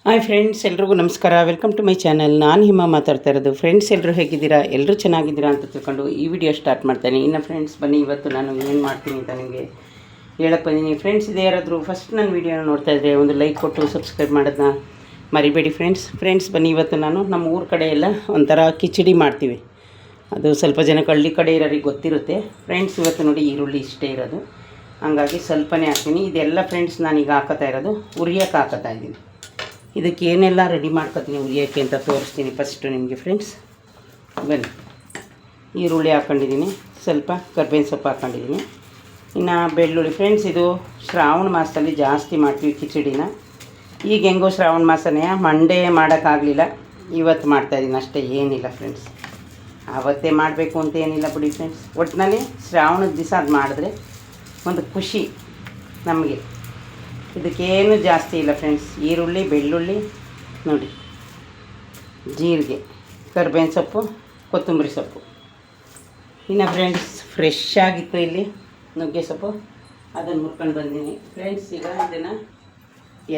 Hi friends, ಎಲ್ರಿಗೂ ನಮಸ್ಕಾರ. Welcome to my channel. ನಾನು ಹಿಮ ಮಾತಾಡ್ತಾ ಇರೋದು. ಫ್ರೆಂಡ್ಸ್, ಎಲ್ಲರೂ ಹೇಗಿದ್ದೀರಾ? ಎಲ್ಲರೂ ಚೆನ್ನಾಗಿದ್ದೀರಾ ಅಂತ ತಿಳ್ಕೊಂಡು ಈ ವಿಡಿಯೋ ಸ್ಟಾರ್ಟ್ ಮಾಡ್ತೇನೆ. ಇನ್ನು ಫ್ರೆಂಡ್ಸ್, ಬನ್ನಿ ಇವತ್ತು ನಾನು ಏನು ಮಾಡ್ತೀನಿ ಅಂತ ನಿಮಗೆ ಹೇಳಕ್ಕೆ ಬಂದೀನಿ. ಫ್ರೆಂಡ್ಸ್, ಇದೇ ಯಾರಾದರೂ ಫಸ್ಟ್ ನನ್ನ ವೀಡಿಯೋನ ನೋಡ್ತಾ ಇದ್ದರೆ ಒಂದು ಲೈಕ್ ಕೊಟ್ಟು ಸಬ್ಸ್ಕ್ರೈಬ್ ಮಾಡೋದನ್ನ ಮರಿಬೇಡಿ ಫ್ರೆಂಡ್ಸ್. ಬನ್ನಿ ಇವತ್ತು ನಾನು ನಮ್ಮ ಊರ ಕಡೆ ಎಲ್ಲ ಒಂಥರ ಕಿಚಡಿ ಮಾಡ್ತೀವಿ. ಅದು ಸ್ವಲ್ಪ ಜನಕ್ಕೆ ಹಳ್ಳಿ ಕಡೆ ಇರೋರಿಗೆ ಗೊತ್ತಿರುತ್ತೆ. ಫ್ರೆಂಡ್ಸ್, ಇವತ್ತು ನೋಡಿ ಈರುಳ್ಳಿ ಇಷ್ಟೇ ಇರೋದು, ಹಂಗಾಗಿ ಸ್ವಲ್ಪನೇ ಹಾಕ್ತೀನಿ. ಇದೆಲ್ಲ ಫ್ರೆಂಡ್ಸ್ ನಾನೀಗ ಹಾಕೋತಾ ಇರೋದು ಉರಿಯೋಕ್ಕೆ ಹಾಕೋತಾ ಇದ್ದೀನಿ. ಇದಕ್ಕೆ ಏನೆಲ್ಲ ರೆಡಿ ಮಾಡ್ಕೊತೀನಿ ಉರಿಯೋಕ್ಕೆ ಅಂತ ತೋರಿಸ್ತೀನಿ ಫಸ್ಟು ನಿಮಗೆ. ಫ್ರೆಂಡ್ಸ್ ಬನ್ನಿ, ಈರುಳ್ಳಿ ಹಾಕ್ಕೊಂಡಿದ್ದೀನಿ, ಸ್ವಲ್ಪ ಕರ್ಬೇವಿನ ಸೊಪ್ಪು ಹಾಕ್ಕೊಂಡಿದ್ದೀನಿ, ಇನ್ನು ಬೆಳ್ಳುಳ್ಳಿ. ಫ್ರೆಂಡ್ಸ್, ಇದು ಶ್ರಾವಣ ಮಾಸದಲ್ಲಿ ಜಾಸ್ತಿ ಮಾಡ್ತೀವಿ ಕಿಚಡಿನ. ಈಗ ಹೆಂಗೋ ಶ್ರಾವಣ ಮಾಸನೇ ಮಂಡೇ ಮಾಡೋಕ್ಕಾಗಲಿಲ್ಲ, ಇವತ್ತು ಮಾಡ್ತಾಯಿದ್ದೀನಿ ಅಷ್ಟೇ, ಏನಿಲ್ಲ ಫ್ರೆಂಡ್ಸ್. ಆವತ್ತೇ ಮಾಡಬೇಕು ಅಂತ ಏನಿಲ್ಲ ಬಿಡಿ ಫ್ರೆಂಡ್ಸ್. ಒಟ್ಟಿನಲ್ಲಿ ಶ್ರಾವಣದ ದಿವಸ ಅದು ಮಾಡಿದ್ರೆ ಒಂದು ಖುಷಿ ನಮಗೆ. ಇದಕ್ಕೇನು ಜಾಸ್ತಿ ಇಲ್ಲ ಫ್ರೆಂಡ್ಸ್. ಈರುಳ್ಳಿ, ಬೆಳ್ಳುಳ್ಳಿ ನೋಡಿ, ಜೀರಿಗೆ, ಕರ್ಬೇವಿನ ಸೊಪ್ಪು, ಕೊತ್ತಂಬರಿ ಸೊಪ್ಪು. ಇನ್ನು ಫ್ರೆಂಡ್ಸ್, ಫ್ರೆಶ್ ಆಗಿತ್ತು ಇಲ್ಲಿ ನುಗ್ಗೆ ಸೊಪ್ಪು, ಅದನ್ನು ಹುರ್ಕೊಂಡು ಬಂದೀನಿ. ಫ್ರೆಂಡ್ಸ್, ಈಗ ಇದನ್ನು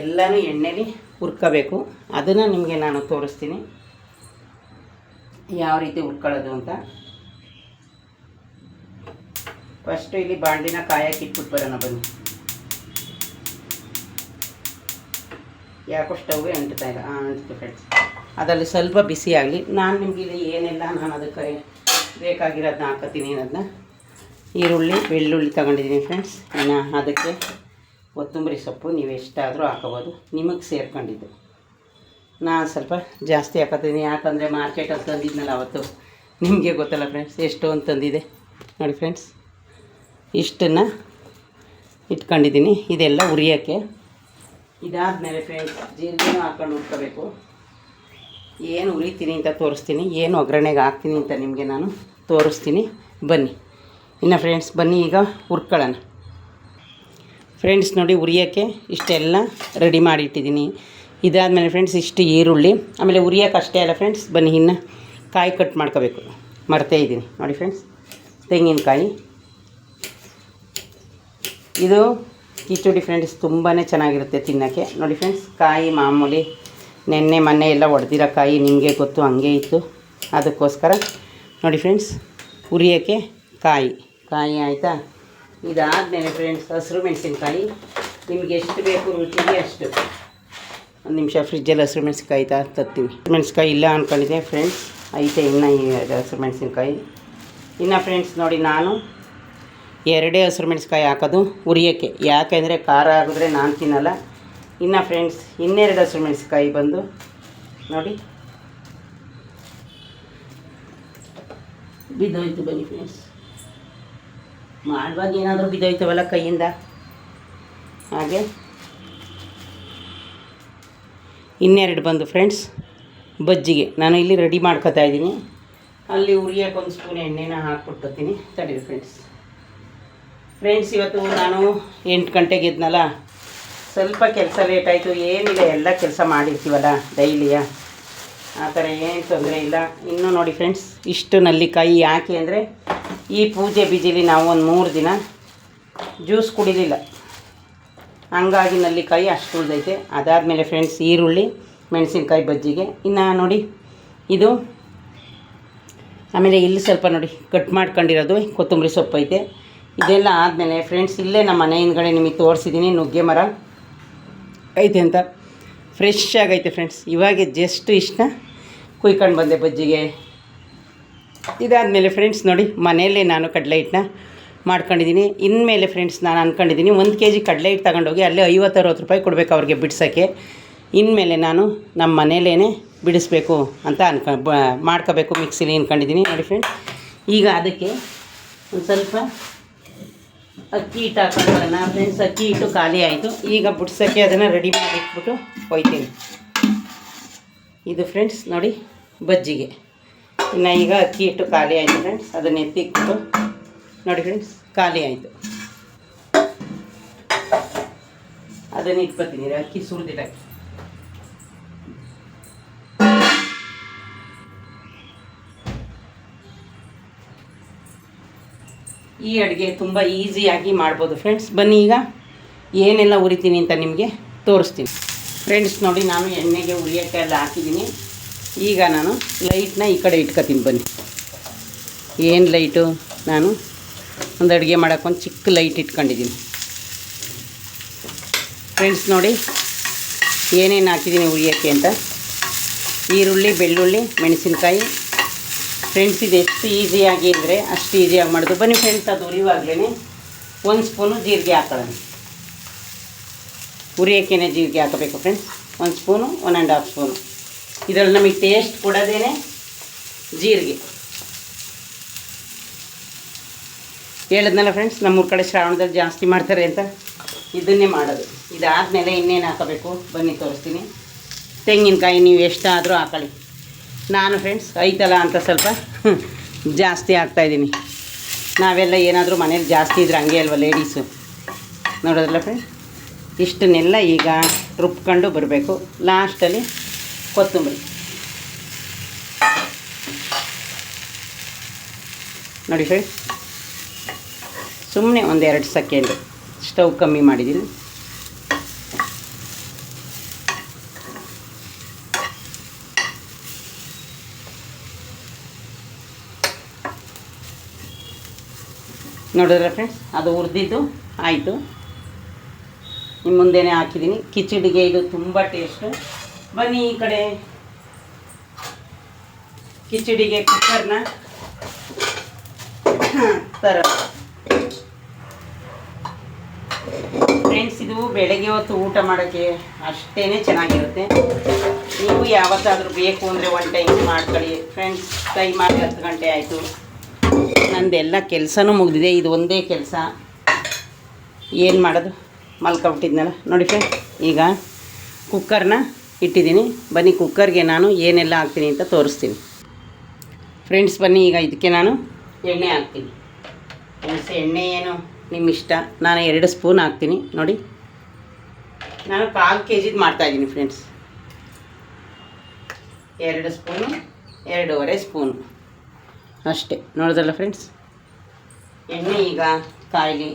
ಎಲ್ಲನೂ ಎಣ್ಣೆಲಿ ಹುರ್ಕೋಬೇಕು. ಅದನ್ನು ನಿಮಗೆ ನಾನು ತೋರಿಸ್ತೀನಿ ಯಾವ ರೀತಿ ಹುರ್ಕೊಳ್ಳೋದು ಅಂತ. ಫಸ್ಟು ಇಲ್ಲಿ ಬಾಂಡಿನ ಕಾಯಕ್ಕೆ ಇಟ್ಬಿಟ್ಟು ಬರೋಣ ಬನ್ನಿ. ಯಾಕೋ ಸ್ಟವ್ಗೆ ಅಂಟ್ತಾ ಇಲ್ಲ, ಅಂಟಿತು ಫ್ರೆಂಡ್ಸ್. ಅದರಲ್ಲಿ ಸ್ವಲ್ಪ ಬಿಸಿ ಆಗಲಿ. ನಾನು ನಿಮಗೆ ಇಲ್ಲಿ ಏನೆಲ್ಲ ನಾನು ಅದಕ್ಕೆ ಬೇಕಾಗಿರೋದನ್ನ ಹಾಕೋತೀನಿ ಅನ್ನೋದನ್ನ. ಈರುಳ್ಳಿ, ಬೆಳ್ಳುಳ್ಳಿ ತೊಗೊಂಡಿದ್ದೀನಿ ಫ್ರೆಂಡ್ಸ್. ಇನ್ನು ಅದಕ್ಕೆ ಕೊತ್ತಂಬರಿ ಸೊಪ್ಪು ನೀವು ಎಷ್ಟಾದರೂ ಹಾಕೋಬೋದು, ನಿಮಗೆ ಸೇರ್ಕೊಂಡಿದ್ದು. ನಾನು ಸ್ವಲ್ಪ ಜಾಸ್ತಿ ಹಾಕೋತೀನಿ, ಯಾಕಂದರೆ ಮಾರ್ಕೆಟಲ್ಲಿ ತಂದಿದ್ನಲ್ಲ ಅವತ್ತು, ನಿಮಗೆ ಗೊತ್ತಲ್ಲ ಫ್ರೆಂಡ್ಸ್ ಎಷ್ಟು ಅಂತ ತಂದಿದೆ ನೋಡಿ ಫ್ರೆಂಡ್ಸ್. ಇಷ್ಟನ್ನು ಇಟ್ಕೊಂಡಿದ್ದೀನಿ, ಇದೆಲ್ಲ ಉರಿಯೋಕ್ಕೆ. ಇದಾದಮೇಲೆ ಫ್ರೆಂಡ್ಸ್, ಜೀರಿಗೆನೂ ಹಾಕ್ಕೊಂಡು ಹುರ್ಕೋಬೇಕು. ಏನು ಉರಿತೀನಿ ಅಂತ ತೋರಿಸ್ತೀನಿ, ಏನು ಒಗ್ಗರಣೆಗೆ ಹಾಕ್ತೀನಿ ಅಂತ ನಿಮಗೆ ನಾನು ತೋರಿಸ್ತೀನಿ ಬನ್ನಿ. ಇನ್ನು ಫ್ರೆಂಡ್ಸ್ ಬನ್ನಿ, ಈಗ ಹುರ್ಕೊಳ್ಳೋಣ. ಫ್ರೆಂಡ್ಸ್ ನೋಡಿ, ಉರಿಯೋಕ್ಕೆ ಇಷ್ಟೆಲ್ಲ ರೆಡಿ ಮಾಡಿ ಇಟ್ಟಿದ್ದೀನಿ. ಇದಾದಮೇಲೆ ಫ್ರೆಂಡ್ಸ್ ಇಷ್ಟು ಈರುಳ್ಳಿ, ಆಮೇಲೆ ಉರಿಯೋಕ್ಕೆ ಅಷ್ಟೇ ಅಲ್ಲ ಫ್ರೆಂಡ್ಸ್. ಬನ್ನಿ, ಇನ್ನು ಕಾಯಿ ಕಟ್ ಮಾಡ್ಕೋಬೇಕು, ಮರ್ತೇ ಇದ್ದೀನಿ ನೋಡಿ ಫ್ರೆಂಡ್ಸ್. ತೆಂಗಿನಕಾಯಿ, ಇದು ಕಿಚಡಿ ಫ್ರೆಂಡ್ಸ್ ತುಂಬಾ ಚೆನ್ನಾಗಿರುತ್ತೆ ತಿನ್ನೋಕ್ಕೆ ನೋಡಿ ಫ್ರೆಂಡ್ಸ್. ಕಾಯಿ ಮಾಮೂಲಿ ಮೊನ್ನೆ ಎಲ್ಲ ಹೊಡೆದಿರೋ ಕಾಯಿ, ನಿಮಗೆ ಗೊತ್ತು, ಹಂಗೆ ಇತ್ತು, ಅದಕ್ಕೋಸ್ಕರ ನೋಡಿ ಫ್ರೆಂಡ್ಸ್. ಉರಿಯೋಕ್ಕೆ ಕಾಯಿ ಆಯಿತಾ. ಇದಾದಮೇಲೆ ಫ್ರೆಂಡ್ಸ್ ಹಸಿರು ಮೆಣಸಿನ್ಕಾಯಿ, ನಿಮಗೆ ಎಷ್ಟು ಬೇಕು ರುಚಿಗೆ ಅಷ್ಟು. ಒಂದು ನಿಮಿಷ ಫ್ರಿಜ್ಜಲ್ಲಿ ಹಸಿರು ಮೆಣಸಿನ್ಕಾಯಿ ತರ್ತೀನಿ. ಮೆಣಸಿನ್ಕಾಯಿ ಇಲ್ಲ ಅಂದ್ಕೊಂಡಿದ್ದೆ ಫ್ರೆಂಡ್ಸ್, ಐತೆ ಇನ್ನು ಈ ಹಸಿರು ಮೆಣಸಿನ್ಕಾಯಿ. ಇನ್ನು ಫ್ರೆಂಡ್ಸ್ ನೋಡಿ, ನಾನು 2 ಹಸಿರು ಮೆಣಸಿನ್ಕಾಯಿ ಹಾಕೋದು ಉರಿಯೋಕ್ಕೆ, ಯಾಕೆಂದರೆ ಖಾರ ಆಗಿದ್ರೆ ನಾನು ತಿನ್ನಲ್ಲ. ಇನ್ನು ಫ್ರೆಂಡ್ಸ್ 2 ಹಸಿರು ಮೆಣಸಿನ್ಕಾಯಿ ಬಂದು ನೋಡಿ ಬಿದ್ದೋಯ್ತು. ಬನ್ನಿ ಫ್ರೆಂಡ್ಸ್, ಮಾಡುವಾಗ ಏನಾದರೂ ಬಿದ್ದೋಯ್ತವಲ್ಲ ಕೈಯಿಂದ, ಹಾಗೆ 2 ಬಂದು ಫ್ರೆಂಡ್ಸ್ ಬಜ್ಜಿಗೆ ನಾನು ಇಲ್ಲಿ ರೆಡಿ ಮಾಡ್ಕೊತಾ ಇದ್ದೀನಿ. ಅಲ್ಲಿ ಉರಿಯೋಕ್ಕೆ 1 ಸ್ಪೂನ್ ಎಣ್ಣೆನ ಹಾಕ್ಬಿಟ್ಕೊತೀನಿ. ತಡೀರಿ ಫ್ರೆಂಡ್ಸ್, ಇವತ್ತು ನಾನು 8 ಗಂಟೆಗೆ ಇದ್ನಲ್ಲ, ಸ್ವಲ್ಪ ಕೆಲಸ ಲೇಟ್ ಆಯಿತು. ಏನಿಲ್ಲ, ಎಲ್ಲ ಕೆಲಸ ಮಾಡಿರ್ತೀವಲ್ಲ ಡೈಲಿಯ, ಆ ಥರ ಏನು ತೊಂದರೆ ಇಲ್ಲ. ಇನ್ನೂ ನೋಡಿ ಫ್ರೆಂಡ್ಸ್, ಇಷ್ಟು ನಲ್ಲಿಕಾಯಿ ಯಾಕೆ ಅಂದರೆ, ಈ ಪೂಜೆ ಬೀಜಿಲಿ ನಾವು ಒಂದು 3 ದಿನ ಜ್ಯೂಸ್ ಕುಡಿಲಿಲ್ಲ, ಹಂಗಾಗಿ ನಲ್ಲಿಕಾಯಿ ಅಷ್ಟು ಉಳಿದೈತೆ. ಅದಾದಮೇಲೆ ಫ್ರೆಂಡ್ಸ್ ಈರುಳ್ಳಿ, ಮೆಣಸಿನ್ಕಾಯಿ ಬಜ್ಜಿಗೆ. ಇನ್ನು ನೋಡಿ ಇದು, ಆಮೇಲೆ ಇಲ್ಲಿ ಸ್ವಲ್ಪ ನೋಡಿ ಕಟ್ ಮಾಡ್ಕೊಂಡಿರೋದು ಕೊತ್ತಂಬರಿ ಸೊಪ್ಪು ಐತೆ. ಇದೆಲ್ಲ ಆದಮೇಲೆ ಫ್ರೆಂಡ್ಸ್, ಇಲ್ಲೇ ನಮ್ಮ ಮನೆ ಹಿಂದ್ಗಡೆ ನಿಮಗೆ ತೋರಿಸಿದ್ದೀನಿ ನುಗ್ಗೆ ಮರ ಐತೆ ಅಂತ, ಫ್ರೆಶ್ ಆಗೈತೆ ಫ್ರೆಂಡ್ಸ್. ಇವಾಗ ಜಸ್ಟ್ ಇಷ್ಟನ್ನ ಕುಯ್ಕೊಂಡು ಬಂದೆ ಬಜ್ಜಿಗೆ. ಇದಾದಮೇಲೆ ಫ್ರೆಂಡ್ಸ್ ನೋಡಿ, ಮನೆಯಲ್ಲೇ ನಾನು ಕಡಲೆ ಹಿಟ್ಟನ್ನ ಮಾಡ್ಕೊಂಡಿದ್ದೀನಿ. ಇನ್ಮೇಲೆ ಫ್ರೆಂಡ್ಸ್ ನಾನು ಅಂದ್ಕೊಂಡಿದ್ದೀನಿ 1 kg ಕಡಲೆ ಹಿಟ್ಟು ತಗೊಂಡೋಗಿ ಅಲ್ಲೇ 50-60 ರೂಪಾಯಿ ಕೊಡಬೇಕು ಅವ್ರಿಗೆ ಬಿಡ್ಸೋಕ್ಕೆ. ಇನ್ಮೇಲೆ ನಾನು ನಮ್ಮ ಮನೆಯಲ್ಲೇ ಬಿಡಿಸ್ಬೇಕು ಅಂತ ಮಾಡ್ಕೋಬೇಕು, ಮಿಕ್ಸಿಲಿ ಅಂದ್ಕೊಂಡಿದ್ದೀನಿ ನೋಡಿ ಫ್ರೆಂಡ್ಸ್. ಈಗ ಅದಕ್ಕೆ ಒಂದು ಸ್ವಲ್ಪ ಅಕ್ಕಿ ಹಿಟ್ಟು ಹಾಕೊಂಡು ಬರೋಣ ಫ್ರೆಂಡ್ಸ್. ಅಕ್ಕಿ ಹಿಟ್ಟು ಖಾಲಿ ಆಯಿತು, ಈಗ ಬಿಡ್ಸೋಕ್ಕೆ ಅದನ್ನು ರೆಡಿ ಮಾಡಿ ಇಟ್ಬಿಟ್ಟು ಹೋಯ್ತೀನಿ. ಇದು ಫ್ರೆಂಡ್ಸ್ ನೋಡಿ ಬಜ್ಜಿಗೆ. ಇನ್ನು ಈಗ ಅಕ್ಕಿ ಹಿಟ್ಟು ಖಾಲಿ ಆಯಿತು ಫ್ರೆಂಡ್ಸ್, ಅದನ್ನು ಎತ್ತಿಕ್ಬಿಟ್ಟು ನೋಡಿ ಫ್ರೆಂಡ್ಸ್ ಖಾಲಿ ಆಯಿತು. ಅದನ್ನು ಇಟ್ಕೊತೀನಿ, ಅಕ್ಕಿ ಸುರಿದಿಲ್ಲ. ಈ ಅಡುಗೆ ತುಂಬ ಈಸಿಯಾಗಿ ಮಾಡ್ಬೋದು ಫ್ರೆಂಡ್ಸ್. ಬನ್ನಿ, ಈಗ ಏನೆಲ್ಲ ಉರಿತೀನಿ ಅಂತ ನಿಮಗೆ ತೋರಿಸ್ತೀನಿ. ಫ್ರೆಂಡ್ಸ್ ನೋಡಿ, ನಾನು ಎಣ್ಣೆಗೆ ಉರಿಯೋಕ್ಕೆ ಎಲ್ಲ ಹಾಕಿದ್ದೀನಿ. ಈಗ ನಾನು ಲೈಟ್ನ ಈ ಕಡೆ ಇಟ್ಕೊತೀನಿ ಬನ್ನಿ. ಏನು ಲೈಟು, ನಾನು ಒಂದು ಅಡುಗೆ ಮಾಡೋಕ್ಕೊಂದು ಚಿಕ್ಕ ಲೈಟ್ ಇಟ್ಕೊಂಡಿದ್ದೀನಿ. ಫ್ರೆಂಡ್ಸ್ ನೋಡಿ ಏನೇನು ಹಾಕಿದ್ದೀನಿ ಉರಿಯೋಕ್ಕೆ ಅಂತ. ಈರುಳ್ಳಿ, ಬೆಳ್ಳುಳ್ಳಿ, ಮೆಣಸಿನ್ಕಾಯಿ. ಫ್ರೆಂಡ್ಸ್ ಇದು ಎಷ್ಟು ಈಸಿಯಾಗಿ ಅಂದರೆ ಅಷ್ಟು ಈಸಿಯಾಗಿ ಮಾಡೋದು. ಬನ್ನಿ ಫ್ರೆಂಡ್ಸ್, ಅದು ಉರಿಯುವಾಗಲೇ 1 ಸ್ಪೂನು ಜೀರಿಗೆ ಹಾಕೊಳ್ಳೋಣ. ಉರಿಯೋಕ್ಕೇನೆ ಜೀರಿಗೆ ಹಾಕಬೇಕು ಫ್ರೆಂಡ್ಸ್. 1 spoon, 1½ spoon. ಇದರಲ್ಲಿ ನಮಗೆ ಟೇಸ್ಟ್ ಕೊಡೋದೇ ಜೀರಿಗೆ. ಹೇಳಿದ್ನಲ್ಲ ಫ್ರೆಂಡ್ಸ್, ನಮ್ಮೂರ ಕಡೆ ಶ್ರಾವಣದಲ್ಲಿ ಜಾಸ್ತಿ ಮಾಡ್ತಾರೆ ಅಂತ, ಇದನ್ನೇ ಮಾಡೋದು. ಇದಾದಮೇಲೆ ಇನ್ನೇನು ಹಾಕಬೇಕು ಬನ್ನಿ ತೋರಿಸ್ತೀನಿ. ತೆಂಗಿನಕಾಯಿ ನೀವು ಎಷ್ಟಾದರೂ ಹಾಕೊಳ್ಳಿ. ನಾನು ಫ್ರೆಂಡ್ಸ್ ಐತಲ್ಲ ಅಂತ ಸ್ವಲ್ಪ ಜಾಸ್ತಿ ಹಾಕ್ತಾಯಿದ್ದೀನಿ. ನಾವೆಲ್ಲ ಏನಾದರೂ ಮನೇಲಿ ಜಾಸ್ತಿ ಇದ್ರೆ ಹಂಗೆ ಅಲ್ವ ಲೇಡೀಸು, ನೋಡೋದಲ್ಲ ಫ್ರೆಂಡ್ಸ್. ಇಷ್ಟನ್ನೆಲ್ಲ ಈಗ ರುಬ್ಕೊಂಡು ಬರಬೇಕು. ಲಾಸ್ಟಲ್ಲಿ ಕೊತ್ತಂಬರಿ ನೋಡಿ ಫ್ರೆಂಡ್ಸ್. ಸುಮ್ಮನೆ 1-2 ಸೆಕೆಂಡ್ ಸ್ಟವ್ ಕಮ್ಮಿ ಮಾಡಿದ್ದೀನಿ. ನೋಡಿದ್ರೆ ಫ್ರೆಂಡ್ಸ್, ಅದು ಹುರಿದಿದ್ದು ಆಯಿತು. ನಿಮ್ಮ ಮುಂದೆನೇ ಹಾಕಿದ್ದೀನಿ. ಕಿಚಡಿಗೆ ಇದು ತುಂಬ ಟೇಸ್ಟು. ಬನ್ನಿ ಈ ಕಡೆ ಕಿಚಡಿಗೆ ಕುಕ್ಕರ್ನ ಥರ. ಫ್ರೆಂಡ್ಸ್, ಇದು ಬೆಳಗ್ಗೆ ಹೊತ್ತು ಊಟ ಮಾಡೋಕ್ಕೆ ಅಷ್ಟೇ ಚೆನ್ನಾಗಿರುತ್ತೆ. ನೀವು ಯಾವತ್ತಾದರೂ ಬೇಕು ಅಂದರೆ 1 ಟೈಮ್ ಮಾಡ್ಕೊಳ್ಳಿ ಫ್ರೆಂಡ್ಸ್. ಟೈಮ್ ಮಾಡಿ 10 ಗಂಟೆ ಆಯಿತು. ನಂದೆಲ್ಲ ಕೆಲಸನೂ ಮುಗಿದಿದೆ. ಇದು ಒಂದೇ ಕೆಲಸ. ಏನು ಮಾಡೋದು, ಮಲ್ಕೊಬಿಟ್ಟಿದ್ನಲ್ಲ ನೋಡಿ ಫ್ರೆಂಡ್ಸ್. ಈಗ ಕುಕ್ಕರ್ನ ಇಟ್ಟಿದ್ದೀನಿ. ಬನ್ನಿ ಕುಕ್ಕರ್ಗೆ ನಾನು ಏನೆಲ್ಲ ಹಾಕ್ತೀನಿ ಅಂತ ತೋರಿಸ್ತೀನಿ ಫ್ರೆಂಡ್ಸ್. ಬನ್ನಿ ಈಗ ಇದಕ್ಕೆ ನಾನು ಎಣ್ಣೆ ಹಾಕ್ತೀನಿ ಫ್ರೆಂಡ್ಸ್. ಎಣ್ಣೆ ಏನು ನಿಮ್ಮ ಇಷ್ಟ. ನಾನು 2 ಸ್ಪೂನ್ ಹಾಕ್ತೀನಿ ನೋಡಿ. ನಾನು 1/4 kg ಮಾಡ್ತಾಯಿದ್ದೀನಿ ಫ್ರೆಂಡ್ಸ್. 2 ಸ್ಪೂನು, 2.5 ಸ್ಪೂನು ಅಷ್ಟೇ. ನೋಡಿದ್ರಲ್ಲ ಫ್ರೆಂಡ್ಸ್. ಎಣ್ಣೆ ಈಗ ಕಾಯಲಿ.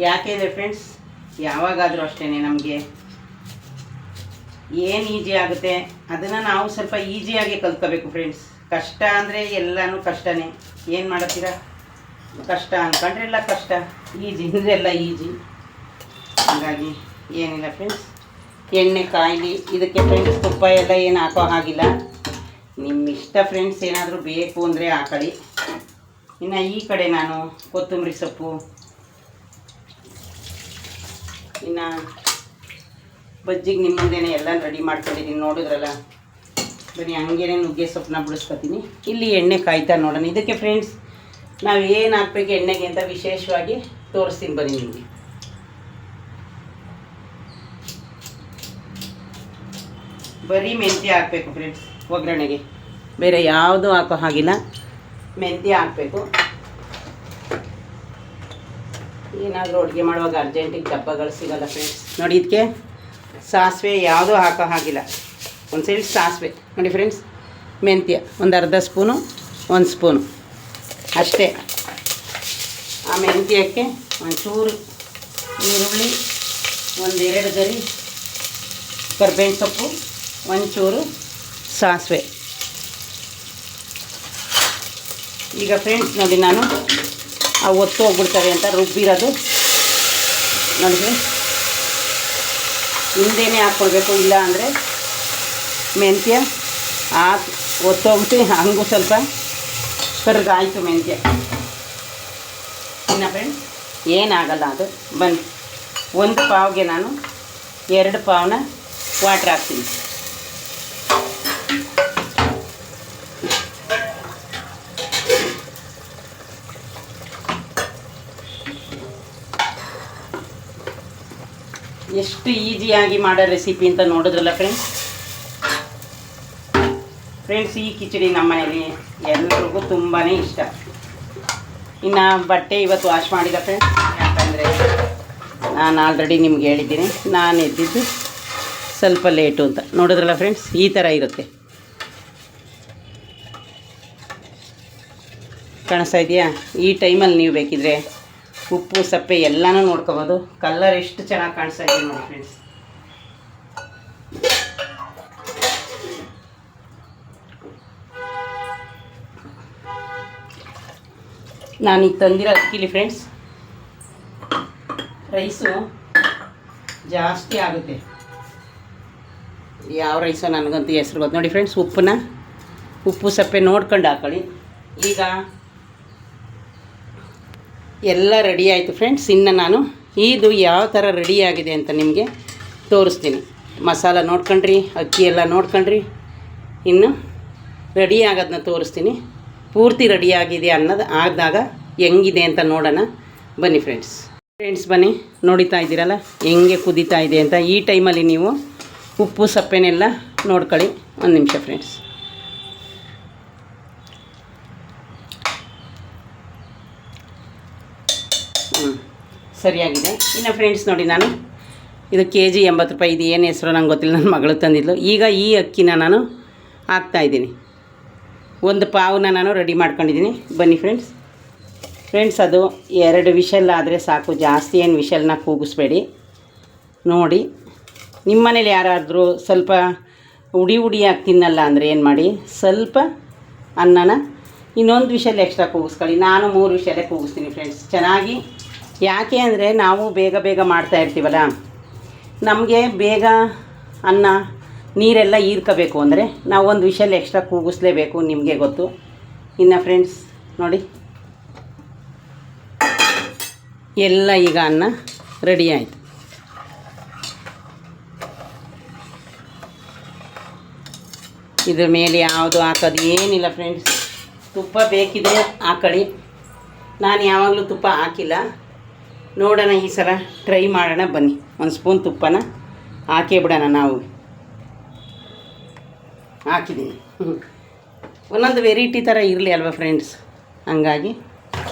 ಯಾಕೆಂದರೆ ಫ್ರೆಂಡ್ಸ್, ಯಾವಾಗಾದರೂ ಅಷ್ಟೇ ನಮಗೆ ಏನು ಈಜಿ ಆಗುತ್ತೆ ಅದನ್ನು ನಾವು ಸ್ವಲ್ಪ ಈಸಿಯಾಗಿ ಕಲ್ತ್ಕೋಬೇಕು ಫ್ರೆಂಡ್ಸ್. ಕಷ್ಟ ಅಂದರೆ ಎಲ್ಲನೂ ಕಷ್ಟನೇ. ಏನು ಮಾಡುತ್ತೀರಾ, ಕಷ್ಟ ಅಂದ್ಕೊಂಡ್ರೆ ಎಲ್ಲ ಕಷ್ಟ, ಈಜಿ ಅಂದರೆ ಎಲ್ಲ ಈಜಿ. ಹಾಗಾಗಿ ಏನಿಲ್ಲ ಫ್ರೆಂಡ್ಸ್, ಎಣ್ಣೆ ಕಾಯಲಿ. ಇದಕ್ಕೆ ಫ್ರೆಂಡ್ಸ್ ತುಪ್ಪ ಎಲ್ಲ ಏನು ಹಾಕೋ ಹಾಗಿಲ್ಲ, ನಿಮ್ಮ ಇಷ್ಟ ಫ್ರೆಂಡ್ಸ್. ಏನಾದರೂ ಬೇಕು ಅಂದರೆ ಹಾಕೊಳ್ಳಿ. ಇನ್ನು ಈ ಕಡೆ ನಾನು ಕೊತ್ತಂಬರಿ ಸೊಪ್ಪು, ಇನ್ನು ಬಜ್ಜಿಗೆ ನಿಮ್ಮ ಮುಂದೆನೇ ಎಲ್ಲ ರೆಡಿ ಮಾಡ್ಕೊಂಡಿದ್ದೀನಿ ನೋಡಿದ್ರಲ್ಲ. ಬನ್ನಿ ಹಂಗೇನೆ ನುಗ್ಗೆ ಸೊಪ್ಪನ್ನ ಬಿಡಿಸ್ಕೊತೀನಿ. ಇಲ್ಲಿ ಎಣ್ಣೆ ಕಾಯ್ತಾ ನೋಡೋಣ. ಇದಕ್ಕೆ ಫ್ರೆಂಡ್ಸ್ ನಾವು ಏನು ಹಾಕ್ಬೇಕು ಎಣ್ಣೆಗೆ ಅಂತ ವಿಶೇಷವಾಗಿ ತೋರಿಸ್ತೀನಿ ಬನ್ನಿ ನಿಮಗೆ. ಬರೀ ಮೆಂತ್ಯ ಹಾಕಬೇಕು ಫ್ರೆಂಡ್ಸ್ ಒಗ್ಗರಣೆಗೆ, ಬೇರೆ ಯಾವುದು ಹಾಕೋ ಹಾಗಿಲ್ಲ. ಮೆಂತ್ಯ ಹಾಕಬೇಕು. ಏನಾದರೂ ಅಡುಗೆ ಮಾಡುವಾಗ ಅರ್ಜೆಂಟಿಗೆ ಡಬ್ಬಗಳು ಸಿಗೋಲ್ಲ ಫ್ರೆಂಡ್ಸ್. ನೋಡಿ ಇದಕ್ಕೆ ಸಾಸಿವೆ ಯಾವುದೂ ಹಾಕೋ ಹಾಗಿಲ್ಲ. ಒಂದು ಸೈಡ್ ಸಾಸಿವೆ ನೋಡಿ ಫ್ರೆಂಡ್ಸ್. ಮೆಂತ್ಯ ಒಂದು 1/2 ಸ್ಪೂನು, 1 ಸ್ಪೂನು ಅಷ್ಟೇ. ಆ ಮೆಂತ್ಯಕ್ಕೆ ಒಂಚೂರು ಈರುಳ್ಳಿ, 1-2 ಗರಿ ಕರ್ಬೇವಿನ ಸೊಪ್ಪು, ಒಂಚೂರು ಸಾಸಿವೆ. ಈಗ ಫ್ರೆಂಡ್ಸ್ ನೋಡಿ, ನಾನು ಆ ಒತ್ತು ಹೋಗ್ಬಿಡ್ತಾರೆ ಅಂತ ರುಬ್ಬಿರೋದು ನೋಡಿ ಫ್ರೆಂಡ್ಸ್. ಹಿಂದೆನೇ ಹಾಕ್ಕೊಳ್ಬೇಕು, ಇಲ್ಲ ಅಂದರೆ ಮೆಂತ್ಯ ಒತ್ತೋಗ್ಬಿಟ್ಟು ಹಂಗೂ ಸ್ವಲ್ಪ ಕರ್ಗಾಯಿತು ಮೆಂತ್ಯ. ಇನ್ನು ಫ್ರೆಂಡ್ಸ್ ಏನಾಗಲ್ಲ ಅದು. ಬನ್ನಿ 1 ಪಾವ್ಗೆ ನಾನು 2 ಪಾವ್ನ ವಾಟ್ರ್ ಹಾಕ್ತೀನಿ. ಎಷ್ಟು ಈಸಿಯಾಗಿ ಮಾಡೋ ರೆಸಿಪಿ ಅಂತ ನೋಡಿದ್ರಲ್ಲ ಫ್ರೆಂಡ್ಸ್. ಈ ಕಿಚಡಿ ನಮ್ಮ ಮನೇಲಿ ಎಲ್ರಿಗೂ ತುಂಬಾ ಇಷ್ಟ. ಇನ್ನು ಬಟ್ಟೆ ಇವತ್ತು ವಾಶ್ ಮಾಡಿದ ಫ್ರೆಂಡ್ಸ್. ಯಾಕಂದರೆ ನಾನು ಆಲ್ರೆಡಿ ನಿಮ್ಗೆ ಹೇಳಿದ್ದೀನಿ, ನಾನು ಎದ್ದಿದ್ದು ಸ್ವಲ್ಪ ಲೇಟು ಅಂತ. ನೋಡಿದ್ರಲ್ಲ ಫ್ರೆಂಡ್ಸ್, ಈ ಥರ ಇರುತ್ತೆ. ಕಾಣಿಸ್ತಾ ಇದೆಯಾ? ಈ ಟೈಮಲ್ಲಿ ನೀವು ಬೇಕಿದ್ರೆ ಉಪ್ಪು ಸಪ್ಪೆ ಎಲ್ಲನೂ ನೋಡ್ಕೋಬೋದು. ಕಲರ್ ಎಷ್ಟು ಚೆನ್ನಾಗಿ ಕಾಣಿಸ್ತಾ ಇದೆ ನೋಡಿ ಫ್ರೆಂಡ್ಸ್. ನಾನೀಗ ತಂದಿರೋ ಅಕ್ಕಿಲಿ ಫ್ರೆಂಡ್ಸ್ ರೈಸು ಜಾಸ್ತಿ ಆಗುತ್ತೆ. ಯಾವ ರೈಸೋ ನನಗಂತೂ ಹೆಸ್ರು ಗೊತ್ತು ನೋಡಿ ಫ್ರೆಂಡ್ಸ್. ಉಪ್ಪು ಸಪ್ಪೆ ನೋಡ್ಕೊಂಡು ಹಾಕೊಳ್ಳಿ. ಈಗ ಎಲ್ಲ ರೆಡಿ ಆಯಿತು ಫ್ರೆಂಡ್ಸ್. ಇನ್ನು ನಾನು ಇದು ಯಾವ ಥರ ರೆಡಿಯಾಗಿದೆ ಅಂತ ನಿಮಗೆ ತೋರಿಸ್ತೀನಿ. ಮಸಾಲ ನೋಡ್ಕೊಂಡ್ರಿ, ಅಕ್ಕಿ ಎಲ್ಲ ನೋಡ್ಕೊಂಡ್ರಿ, ಇನ್ನು ರೆಡಿ ಆಗೋದನ್ನ ತೋರಿಸ್ತೀನಿ. ಪೂರ್ತಿ ರೆಡಿಯಾಗಿದೆ ಅನ್ನೋದು ಆದಾಗ ಹೆಂಗಿದೆ ಅಂತ ನೋಡೋಣ ಬನ್ನಿ ಫ್ರೆಂಡ್ಸ್. ಬನ್ನಿ, ನೋಡಿತಾ ಇದ್ದೀರಲ್ಲ ಹೆಂಗೆ ಕುದೀತಾ ಇದೆ ಅಂತ. ಈ ಟೈಮಲ್ಲಿ ನೀವು ಉಪ್ಪು ಸಪ್ಪೆನೆಲ್ಲ ನೋಡ್ಕೊಳ್ಳಿ. ಒಂದು ನಿಮಿಷ ಫ್ರೆಂಡ್ಸ್. ಸರಿಯಾಗಿದೆ. ಇನ್ನು ಫ್ರೆಂಡ್ಸ್ ನೋಡಿ, ನಾನು ಇದು kg 80 ರೂಪಾಯಿ. ಇದು ಏನು ಹೆಸರು ನಂಗೆ ಗೊತ್ತಿಲ್ಲ, ನನ್ನ ಮಗಳು ತಂದಿದ್ಲು. ಈಗ ಈ ಅಕ್ಕಿನ ನಾನು ಹಾಕ್ತಾಯಿದ್ದೀನಿ. ಒಂದು ಪಾವನ್ನ ನಾನು ರೆಡಿ ಮಾಡ್ಕೊಂಡಿದ್ದೀನಿ. ಬನ್ನಿ ಫ್ರೆಂಡ್ಸ್ ಅದು 2 ವಿಷಲ್ ಆದರೆ ಸಾಕು, ಜಾಸ್ತಿ ಏನು ವಿಷಲ್ನ ಕೂಗಿಸ್ಬೇಡಿ. ನೋಡಿ, ನಿಮ್ಮ ಮನೇಲಿ ಯಾರಾದರೂ ಸ್ವಲ್ಪ ಉಡಿಯಾಗಿ ತಿನ್ನಲ್ಲ ಅಂದರೆ ಏನು ಮಾಡಿ, ಸ್ವಲ್ಪ ಅನ್ನನ ಇನ್ನೊಂದು ವಿಷಲ್ ಎಕ್ಸ್ಟ್ರಾ ಕೂಗಿಸ್ಕೊಳ್ಳಿ. ನಾನು 3 ವಿಷಲೇ ಕೂಗಿಸ್ತೀನಿ ಫ್ರೆಂಡ್ಸ್. ಚೆನ್ನಾಗಿ, ಯಾಕೆ ಅಂದರೆ ನಾವು ಬೇಗ ಮಾಡ್ತಾ ಇರ್ತೀವಲ್ಲ, ನಮಗೆ ಬೇಗ ಅನ್ನ ನೀರೆಲ್ಲ ಹೀರ್ಕೋಬೇಕು ಅಂದರೆ ನಾವು ಒಂದು ವಿಷಲ್ ಎಕ್ಸ್ಟ್ರಾ ಕೂಗಿಸ್ಲೇಬೇಕು, ನಿಮಗೆ ಗೊತ್ತು. ಇನ್ನು ಫ್ರೆಂಡ್ಸ್ ನೋಡಿ, ಎಲ್ಲ ಈಗ ಅನ್ನ ರೆಡಿ ಆಯಿತು. ಇದ್ರ ಮೇಲೆ ಯಾವುದು ಹಾಕೋದು ಏನಿಲ್ಲ ಫ್ರೆಂಡ್ಸ್. ತುಪ್ಪ ಬೇಕಿದ್ರೆ ಹಾಕೊಳ್ಳಿ. ನಾನು ಯಾವಾಗಲೂ ತುಪ್ಪ ಹಾಕಿಲ್ಲ. ನೋಡೋಣ, ಈ ಸಲ ಟ್ರೈ ಮಾಡೋಣ ಬನ್ನಿ. 1 ಸ್ಪೂನ್ ತುಪ್ಪನ ಹಾಕೇ ಬಿಡೋಣ. ನಾವು ಹಾಕಿದ್ದೀನಿ. ಒಂದೊಂದು ವೆರೈಟಿ ಥರ ಇರಲಿ ಅಲ್ವಾ ಫ್ರೆಂಡ್ಸ್, ಹಂಗಾಗಿ.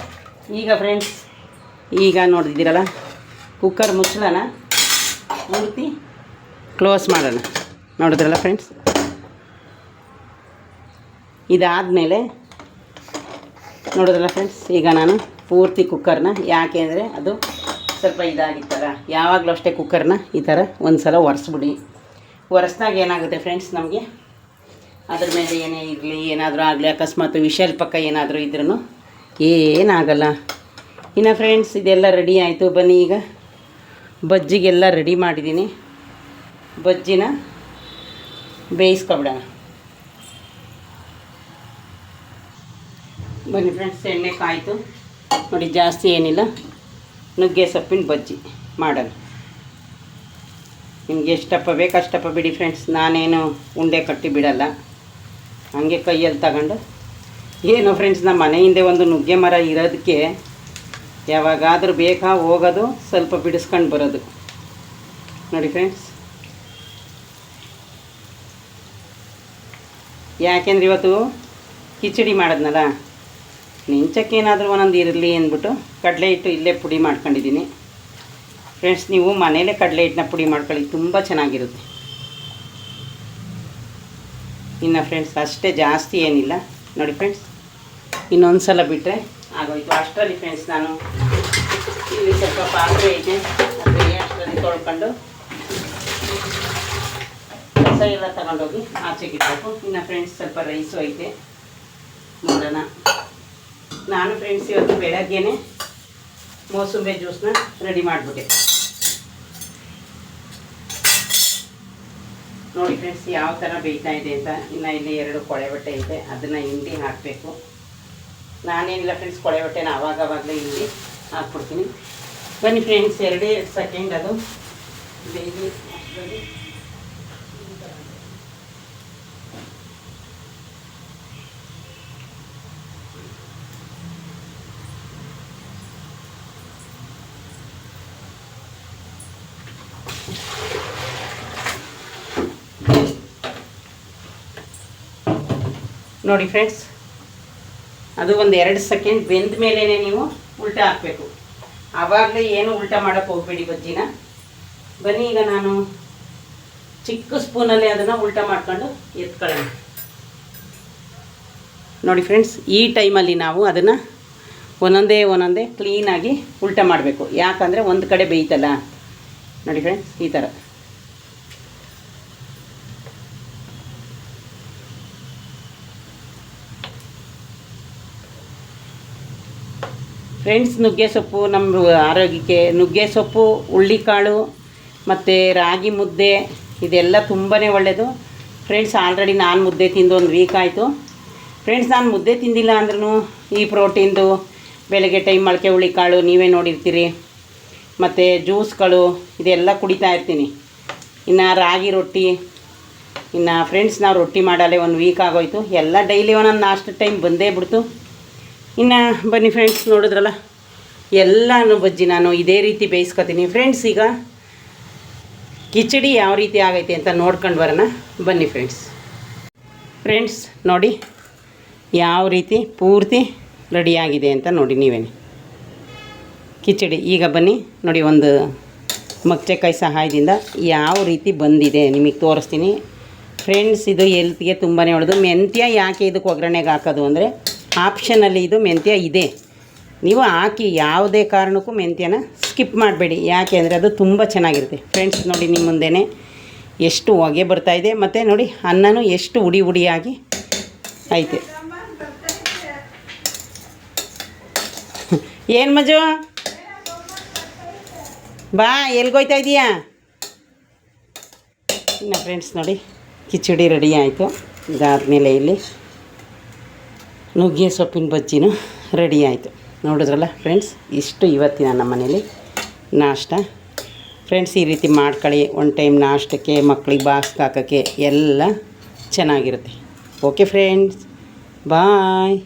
ಈಗ ಫ್ರೆಂಡ್ಸ್, ಈಗ ನೋಡಿದ್ದೀರಲ್ಲ, ಕುಕ್ಕರ್ ಮುಚ್ಚಳನ ಪೂರ್ತಿ ಕ್ಲೋಸ್ ಮಾಡೋಣ. ನೋಡಿದ್ರಲ್ಲ ಫ್ರೆಂಡ್ಸ್, ಇದಾದಮೇಲೆ ನೋಡಿದ್ರಲ್ಲ ಫ್ರೆಂಡ್ಸ್, ಈಗ ನಾನು ಪೂರ್ತಿ ಕುಕ್ಕರ್ನ, ಯಾಕೆ ಅಂದರೆ ಅದು ಸ್ವಲ್ಪ ಇದಾಗಿತ್ತಲ್ಲ, ಯಾವಾಗಲೂ ಅಷ್ಟೇ ಕುಕ್ಕರ್ನ ಈ ಥರ ಒಂದು ಸಲ ಒರೆಸ್ಬಿಡಿ. ಒರೆಸ್ದಾಗ ಏನಾಗುತ್ತೆ ಫ್ರೆಂಡ್ಸ್, ನಮಗೆ ಅದ್ರ ಮೇಲೆ ಏನೇ ಇರಲಿ, ಏನಾದರೂ ಆಗಲಿ, ಅಕಸ್ಮಾತ್ ವಿಷಲ್ ಪಕ್ಕ ಏನಾದರೂ ಇದ್ರೂ ಏನಾಗಲ್ಲ. ಇನ್ನು ಫ್ರೆಂಡ್ಸ್, ಇದೆಲ್ಲ ರೆಡಿ ಆಯಿತು. ಬನ್ನಿ, ಈಗ ಬಜ್ಜಿಗೆಲ್ಲ ರೆಡಿ ಮಾಡಿದ್ದೀನಿ. ಬಜ್ಜಿನ ಬೇಯಿಸ್ಕೊಬಿಡೋಣ ಬನ್ನಿ ಫ್ರೆಂಡ್ಸ್. ಎಣ್ಣೆ ಕಾಯಿತು ನೋಡಿ, ಜಾಸ್ತಿ ಏನಿಲ್ಲ, ನುಗ್ಗೆ ಸೊಪ್ಪಿನ ಬಜ್ಜಿ ಮಾಡೋಣ. ನಿಮಗೆ ಎಷ್ಟಪ್ಪ ಬೇಕು ಅಷ್ಟಪ್ಪ ಬಿಡಿ ಫ್ರೆಂಡ್ಸ್. ನಾನೇನು ಉಂಡೆ ಕಟ್ಟಿ ಬಿಡಲ್ಲ, ಹಾಗೆ ಕೈಯಲ್ಲಿ ತಗೊಂಡು. ಏನೋ ಫ್ರೆಂಡ್ಸ್, ನಮ್ಮ ಮನೆ ಹಿಂದೆ ಒಂದು ನುಗ್ಗೆ ಮರ ಇರೋದಕ್ಕೆ ಯಾವಾಗಾದರೂ ಬೇಕಾ ಹೋಗೋದು, ಸ್ವಲ್ಪ ಬಿಡಿಸ್ಕೊಂಡು ಬರೋದು. ನೋಡಿ ಫ್ರೆಂಡ್ಸ್, ಯಾಕೆಂದ್ರೆ ಇವತ್ತು ಕಿಚಡಿ ಮಾಡಿದ್ನಲ್ಲ, ನೆಂಚಕ್ಕೆ ಏನಾದರೂ ಒಂದೊಂದು ಇರಲಿ ಅಂದ್ಬಿಟ್ಟು ಕಡಲೆ ಹಿಟ್ಟು ಇಲ್ಲೇ ಪುಡಿ ಮಾಡ್ಕೊಂಡಿದ್ದೀನಿ ಫ್ರೆಂಡ್ಸ್. ನೀವು ಮನೇಲೇ ಕಡಲೆ ಹಿಟ್ಟನ್ನ ಪುಡಿ ಮಾಡ್ಕೊಳ್ಳಿ, ತುಂಬ ಚೆನ್ನಾಗಿರುತ್ತೆ. ಇನ್ನು ಫ್ರೆಂಡ್ಸ್ ಅಷ್ಟೇ, ಜಾಸ್ತಿ ಏನಿಲ್ಲ. ನೋಡಿ ಫ್ರೆಂಡ್ಸ್, ಇನ್ನೊಂದು ಸಲ ಬಿಟ್ಟರೆ ಆಗೋಯ್ತು. ಅಷ್ಟರಲ್ಲಿ ಫ್ರೆಂಡ್ಸ್, ನಾನು ಇಲ್ಲಿ ಸ್ವಲ್ಪ ಪಾತ್ರೆ ಐತೆ, ಅದು ಅಷ್ಟರಲ್ಲಿ ತೊಳ್ಕೊಂಡು ಕಸ ಎಲ್ಲ ತಗೊಂಡೋಗಿ ಆಚೆಗೆ ಇಡಬೇಕು. ಇನ್ನು ಫ್ರೆಂಡ್ಸ್, ಸ್ವಲ್ಪ ರೈಸು ಐತೆ, ನೋಡೋಣ. ನಾನು ಫ್ರೆಂಡ್ಸ್ ಇವತ್ತು ಬೆಳಗ್ಗೆನೇ ಮೋಸಂಬಿ ಜ್ಯೂಸನ್ನ ರೆಡಿ ಮಾಡಿಬಿಟ್ಟೆ. ನೋಡಿ ಫ್ರೆಂಡ್ಸ್, ಯಾವ ಥರ ಬೇಯ್ತಾ ಇದೆ ಅಂತ. ಇನ್ನು ಇಲ್ಲಿ 2 ಕೊಳೆ ಬಟ್ಟೆ ಐತೆ, ಅದನ್ನು ಹಿಂಡಿ ಹಾಕಬೇಕು. ನಾನೇನಿಲ್ಲ ಫ್ರೆಂಡ್ಸ್, ಕೊಳೆ ಬಟ್ಟೆನ ಆವಾಗವಾಗಲೇ ಹಿಂಡಿ ಹಾಕ್ಬಿಡ್ತೀನಿ. ಬನ್ನಿ ಫ್ರೆಂಡ್ಸ್, 2 ಸೆಕೆಂಡ್ ಅದು ಬೇಯ್ದು ಅಷ್ಟರಲ್ಲಿ ನೋಡಿ ಫ್ರೆಂಡ್ಸ್, ಅದು ಒಂದು 2 ಸೆಕೆಂಡ್ ಬೆಂದ ಮೇಲೇ ನೀವು ಉಲ್ಟಾ ಹಾಕಬೇಕು. ಆವಾಗಲೇ ಏನು ಉಲ್ಟಾ ಮಾಡೋಕ್ಕೆ ಹೋಗ್ಬೇಡಿ ಬಜ್ಜಿನ. ಬನ್ನಿ, ಈಗ ನಾನು ಚಿಕ್ಕ ಸ್ಪೂನಲ್ಲಿ ಅದನ್ನು ಉಲ್ಟಾ ಮಾಡ್ಕೊಂಡು ಎತ್ಕೊಳ್ಳೋಣ. ನೋಡಿ ಫ್ರೆಂಡ್ಸ್, ಈ ಟೈಮಲ್ಲಿ ನಾವು ಅದನ್ನು ಒಂದೊಂದೇ ಕ್ಲೀನಾಗಿ ಉಲ್ಟಾ ಮಾಡಬೇಕು. ಯಾಕಂದರೆ ಒಂದು ಕಡೆ ಬೇಯ್ತಲ್ಲ. ನೋಡಿ ಫ್ರೆಂಡ್ಸ್, ಈ ಥರ ಫ್ರೆಂಡ್ಸ್, ನುಗ್ಗೆ ಸೊಪ್ಪು ನಮ್ಮ ಆರೋಗ್ಯಕ್ಕೆ ನುಗ್ಗೆ ಸೊಪ್ಪು, ಹುಳ್ಳಿಕಾಳು ಮತ್ತು ರಾಗಿ ಮುದ್ದೆ ಇದೆಲ್ಲ ತುಂಬಾ ಒಳ್ಳೆಯದು ಫ್ರೆಂಡ್ಸ್. ಆಲ್ರೆಡಿ ನಾನು ಮುದ್ದೆ ತಿಂದು ಒಂದು ವೀಕ್ ಆಯಿತು ಫ್ರೆಂಡ್ಸ್. ನಾನು ಮುದ್ದೆ ತಿಂದಿಲ್ಲ ಅಂದ್ರೂ ಈ ಪ್ರೋಟೀನ್ದು ಬೆಳಗ್ಗೆ ಟೈಮ್ ಮೊಳಕೆ ಹುಳ್ಳಿಕಾಳು ನೀವೇ ನೋಡಿರ್ತೀರಿ, ಮತ್ತು ಜ್ಯೂಸ್ಗಳು ಇದೆಲ್ಲ ಕುಡಿತಾ ಇರ್ತೀನಿ. ಇನ್ನು ರಾಗಿ ರೊಟ್ಟಿ, ಇನ್ನು ಫ್ರೆಂಡ್ಸ್ ನಾವು ರೊಟ್ಟಿ ಮಾಡಲ್ಲೇ ಒಂದು ವೀಕ್ ಆಗೋಯ್ತು. ಎಲ್ಲ ಡೈಲಿ ಒಂದೊಂದು ನಾಷ್ಟ ಟೈಮ್ ಬಂದೇ ಬಿಡ್ತು. ಇನ್ನು ಬನ್ನಿ ಫ್ರೆಂಡ್ಸ್, ನೋಡಿದ್ರಲ್ಲ ಎಲ್ಲನೂ ಬಜ್ಜಿ ನಾನು ಇದೇ ರೀತಿ ಬೇಯಿಸ್ಕೊತೀನಿ ಫ್ರೆಂಡ್ಸ್. ಈಗ ಕಿಚಡಿ ಯಾವ ರೀತಿ ಆಗೈತೆ ಅಂತ ನೋಡ್ಕೊಂಡು ಬರೋಣ ಬನ್ನಿ ಫ್ರೆಂಡ್ಸ್. ಫ್ರೆಂಡ್ಸ್ ನೋಡಿ ಯಾವ ರೀತಿ ಪೂರ್ತಿ ರೆಡಿಯಾಗಿದೆ ಅಂತ ನೋಡಿ ನೀವೇನೆ ಕಿಚಡಿ. ಈಗ ಬನ್ನಿ ನೋಡಿ, ಒಂದು ಮಗ್ಚೆಕಾಯಿ ಸಹಾಯದಿಂದ ಯಾವ ರೀತಿ ಬಂದಿದೆ ನಿಮಗೆ ತೋರಿಸ್ತೀನಿ ಫ್ರೆಂಡ್ಸ್. ಇದು ಹೆಲ್ತ್ಗೆ ತುಂಬಾ ಒಳ್ಳೆಯದು. ಮೆಂತ್ಯ ಯಾಕೆ ಇದಕ್ಕೆ ಒಗ್ಗರಣೆಗೆ ಹಾಕೋದು ಅಂದರೆ ಆಪ್ಷನಲ್ಲಿ ಇದು ಮೆಂತ್ಯ ಇದೆ, ನೀವು ಹಾಕಿ, ಯಾವುದೇ ಕಾರಣಕ್ಕೂ ಮೆಂತ್ಯನ ಸ್ಕಿಪ್ ಮಾಡಬೇಡಿ. ಯಾಕೆ ಅಂದರೆ ಅದು ತುಂಬ ಚೆನ್ನಾಗಿರುತ್ತೆ ಫ್ರೆಂಡ್ಸ್. ನೋಡಿ ನಿಮ್ಮ ಮುಂದೆನೇ ಎಷ್ಟು ಹೊಗೆ ಬರ್ತಾಯಿದೆ, ಮತ್ತು ನೋಡಿ ಅನ್ನನೂ ಎಷ್ಟು ಉಡಿ ಉಡಿಯಾಗಿ ಐತೆ. ಏನು ಮಜು, ಬಾ, ಎಲ್ಗೋಯ್ತಾ ಇದೀಯಾ? ಇನ್ನು ಫ್ರೆಂಡ್ಸ್ ನೋಡಿ ಕಿಚಡಿ ರೆಡಿ ಆಯಿತು. ಇದಾದಮೇಲೆ ಇಲ್ಲಿ ನುಗ್ಗೆ ಸೊಪ್ಪಿನ ಬಜ್ಜಿನೂ ರೆಡಿ ಆಯಿತು. ನೋಡಿದ್ರಲ್ಲ ಫ್ರೆಂಡ್ಸ್, ಇಷ್ಟು ಇವತ್ತಿನ ನಮ್ಮ ಮನೇಲಿ ನಾಷ್ಟ ಫ್ರೆಂಡ್ಸ್. ಈ ರೀತಿ ಮಾಡ್ಕೊಳ್ಳಿ, ಒನ್ ಟೈಮ್ ನಾಷ್ಟಕ್ಕೆ, ಮಕ್ಕಳಿಗೆ ಬಾಕ್ಸ್ಗೆ ಹಾಕೋಕ್ಕೆ ಎಲ್ಲ ಚೆನ್ನಾಗಿರುತ್ತೆ. ಓಕೆ ಫ್ರೆಂಡ್ಸ್, ಬಾಯ್.